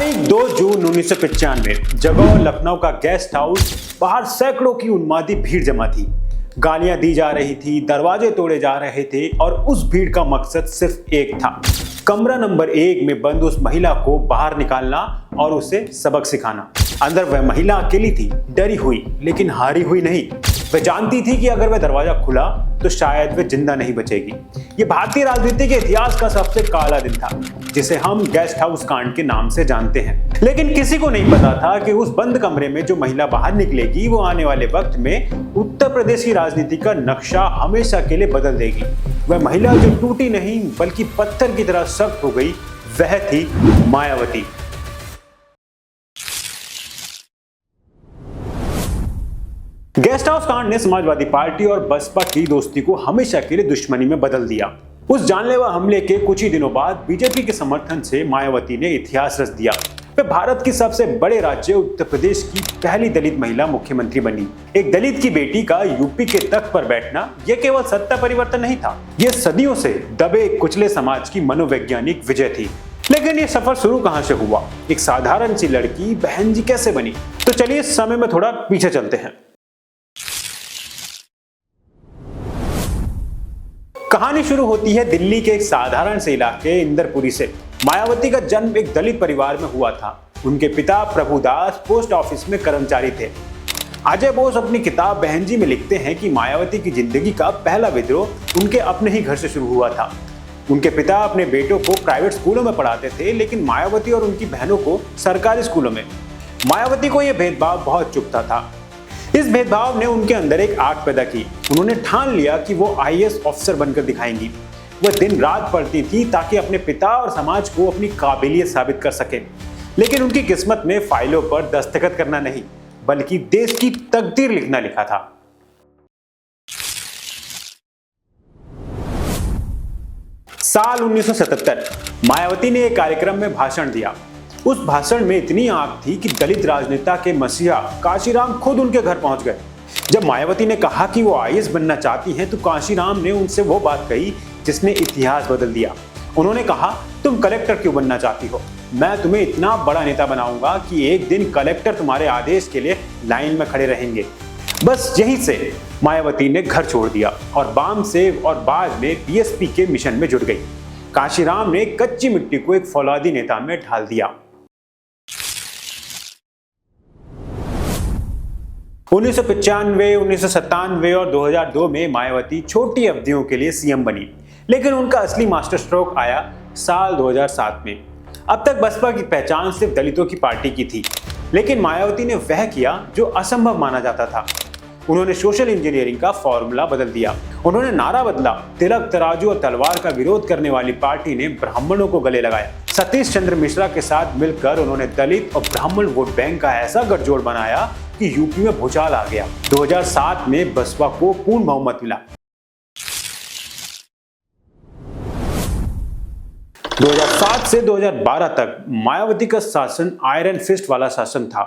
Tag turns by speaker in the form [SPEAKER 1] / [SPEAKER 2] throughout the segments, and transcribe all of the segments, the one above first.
[SPEAKER 1] तारीख 2 जून 1995 जगह लखनऊ का गेस्ट हाउस, बाहर सैकड़ों की उन्मादी भीड़ जमा थी। गालियां दी जा रही थी, दरवाजे तोड़े जा रहे थे और उस भीड़ का मकसद सिर्फ एक था, कमरा नंबर 1 में बंद उस महिला को बाहर निकालना और उसे सबक सिखाना। अंदर वह महिला अकेली थी, डरी हुई लेकिन हारी हुई नहीं। वह जानती थी कि अगर वह दरवाजा खुला तो शायद वह जिंदा नहीं बचेगी। ये भारतीय राजनीति के इतिहास का सबसे काला दिन था, जिसे हम गेस्ट हाउस कांड के नाम से जानते हैं। लेकिन किसी को नहीं पता था कि उस बंद कमरे में जो महिला बाहर निकलेगी वो आने वाले वक्त में उत्तर प्रदेश की राजनीति का नक्शा हमेशा के लिए बदल देगी। वह महिला जो टूटी नहीं बल्कि पत्थर की तरह सख्त हो गई, वह थी मायावती। गेस्ट हाउस कांड ने समाजवादी पार्टी और बसपा की दोस्ती को हमेशा के लिए दुश्मनी में बदल दिया। उस जानलेवा हमले के कुछ ही दिनों बाद बीजेपी के समर्थन से मायावती ने इतिहास रच दिया। वह भारत की सबसे बड़े राज्य उत्तर प्रदेश की पहली दलित महिला मुख्यमंत्री बनी। एक दलित की बेटी का यूपी के तख्त पर बैठना यह केवल सत्ता परिवर्तन नहीं था, यह सदियों से दबे कुचले समाज की मनोवैज्ञानिक विजय थी। लेकिन ये सफर शुरू कहां से हुआ? एक साधारण सी लड़की बहन जी कैसे बनी? तो चलिए इस समय में थोड़ा पीछे चलते हैं। कहानी शुरू होती है दिल्ली के एक साधारण से इलाके इंदरपुरी से। मायावती का जन्म एक दलित परिवार में हुआ था। उनके पिता प्रभुदास पोस्ट ऑफिस में कर्मचारी थे। अजय बोस अपनी किताब बहनजी में लिखते हैं कि मायावती की जिंदगी का पहला विद्रोह उनके अपने ही घर से शुरू हुआ था। उनके पिता अपने बेटों को प्राइवेट स्कूलों में पढ़ाते थे, लेकिन मायावती और उनकी बहनों को सरकारी स्कूलों में। मायावती को यह भेदभाव बहुत चुभता था। इस भेदभाव ने उनके अंदर एक आग पैदा की। उन्होंने ठान लिया कि वो आईएएस ऑफिसर बनकर दिखाएंगी। वह दिन रात पढ़ती थी ताकि अपने पिता और समाज को अपनी काबिलियत साबित कर सके। लेकिन उनकी किस्मत में फाइलों पर दस्तखत करना नहीं बल्कि देश की तकदीर लिखना लिखा था। साल 1977 मायावती ने एक कार्यक्रम में भाषण दिया। उस भाषण में इतनी आग थी कि दलित राजनेता के मसीहा काशीराम खुद उनके घर पहुंच गए। जब मायावती ने कहा कि वो आईएएस बनना चाहती हैं, तो काशीराम ने उनसे वो बात कही जिसने इतिहास बदल दिया। उन्होंने कहा, तुम कलेक्टर क्यों बनना चाहती हो? मैं तुम्हें इतना बड़ा नेता बनाऊंगा कि एक दिन कलेक्टर तुम्हारे आदेश के लिए लाइन में खड़े रहेंगे। बस यहीं से मायावती ने घर छोड़ दिया और बाम सेव और बाद में बीएसपी के मिशन में जुट गई। काशीराम ने कच्ची मिट्टी को एक फौलादी नेता में ढाल दिया। 1995, 1997 और 2002 में मायावती छोटी अवधियों के लिए सीएम बनी, लेकिन उनका असली मास्टर स्ट्रोक आया साल 2007 में। अब तक बसपा की पहचान सिर्फ दलितों की पार्टी की थी, लेकिन मायावती ने वह किया जो असंभव माना जाता था। उन्होंने सोशल इंजीनियरिंग का फॉर्मूला बदल दिया। उन्होंने नारा बदला। तिलक, तराजू और तलवार का विरोध करने वाली पार्टी ने ब्राह्मणों को गले लगाया। सतीश चंद्र मिश्रा के साथ मिलकर उन्होंने दलित और ब्राह्मण वोट बैंक का ऐसा गठजोड़ बनाया कि यूपी में भूचाल आ गया। 2007 में बसपा को पूर्ण बहुमत मिला। 2007 से 2012 तक मायावती का शासन आयरन फिस्ट वाला शासन था।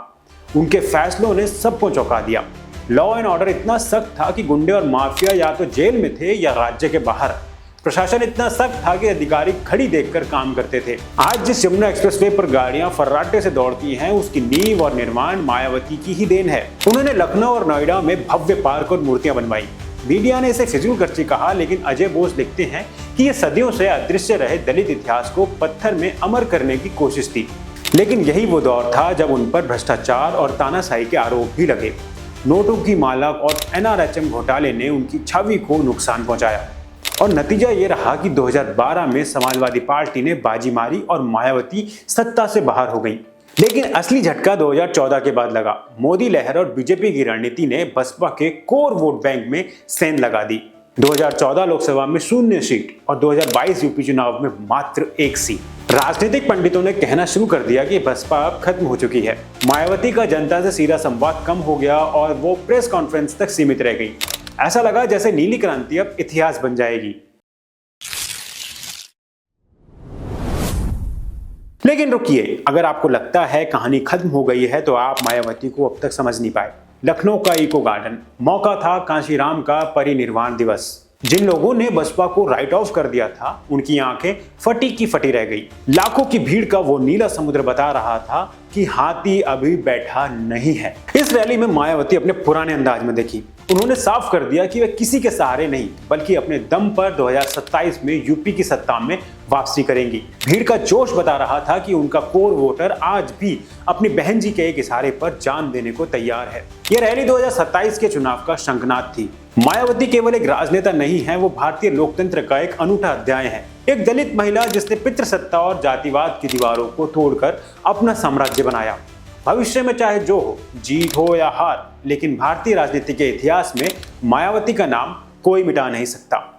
[SPEAKER 1] उनके फैसलों ने सबको चौंका दिया। लॉ एंड ऑर्डर इतना सख्त था कि गुंडे और माफिया या तो जेल में थे या राज्य के बाहर। प्रशासन इतना सख्त था कि अधिकारी खड़ी देखकर काम करते थे। आज जिस यमुना एक्सप्रेसवे पर गाड़ियां फर्राटे से दौड़ती हैं, उसकी नींव और निर्माण मायावती की ही देन है। उन्होंने लखनऊ और नोएडा में भव्य पार्क और मूर्तियां बनवाई। मीडिया ने इसे फिजूलखर्ची कहा, लेकिन अजय बोस लिखते हैं कि यह सदियों से अदृश्य रहे दलित इतिहास को पत्थर में अमर करने की कोशिश थी। लेकिन यही वो दौर था जब उन पर भ्रष्टाचार और तानाशाही के आरोप भी लगे। नोटों की मालक और एनआरएचएम घोटाले ने उनकी छवि को नुकसान पहुंचाया और नतीजा ये रहा कि 2012 में समाजवादी पार्टी ने बाजी मारी और मायावती सत्ता से बाहर हो गई। लेकिन असली झटका 2014 के बाद लगा। मोदी लहर और बीजेपी की रणनीति ने बसपा के कोर वोट बैंक में सेंध लगा दी। 2014 लोकसभा में 0 सीट और 2022 यूपी चुनाव में मात्र 1 सीट। राजनीतिक पंडितों ने कहना शुरू कर दिया कि बसपा अब खत्म हो चुकी है। मायावती का जनता से सीधा संवाद कम हो गया और वो प्रेस कॉन्फ्रेंस तक सीमित रह गई। ऐसा लगा जैसे नीली क्रांति अब इतिहास बन जाएगी। लेकिन रुकिए, अगर आपको लगता है कहानी खत्म हो गई है तो आप मायावती को अब तक समझ नहीं पाए। लखनऊ का इको गार्डन, मौका था कांशीराम का परिनिर्वाण दिवस। जिन लोगों ने बसपा को राइट ऑफ कर दिया था उनकी आंखें फटी की फटी रह गई। लाखों की भीड़ का वो नीला समुद्र बता रहा था कि हाथी अभी बैठा नहीं है। इस रैली में मायावती अपने पुराने अंदाज में देखी। उन्होंने साफ कर दिया कि वे किसी के सहारे नहीं बल्कि अपने दम पर 2027 में यूपी की सत्ता में वापसी करेंगी। भीड़ का जोश बता रहा था कि उनका कोर वोटर आज भी अपनी बहन जी के एक इशारे पर जान देने को तैयार है। यह रैली 2027 के चुनाव का शंखनाद थी। मायावती केवल एक राजनेता नहीं है, वो भारतीय लोकतंत्र का एक अनूठा अध्याय है। एक दलित महिला जिसने पितृसत्ता और जातिवाद की दीवारों को तोड़कर अपना साम्राज्य बनाया। भविष्य में चाहे जो हो, जीत हो या हार, लेकिन भारतीय राजनीति के इतिहास में मायावती का नाम कोई मिटा नहीं सकता।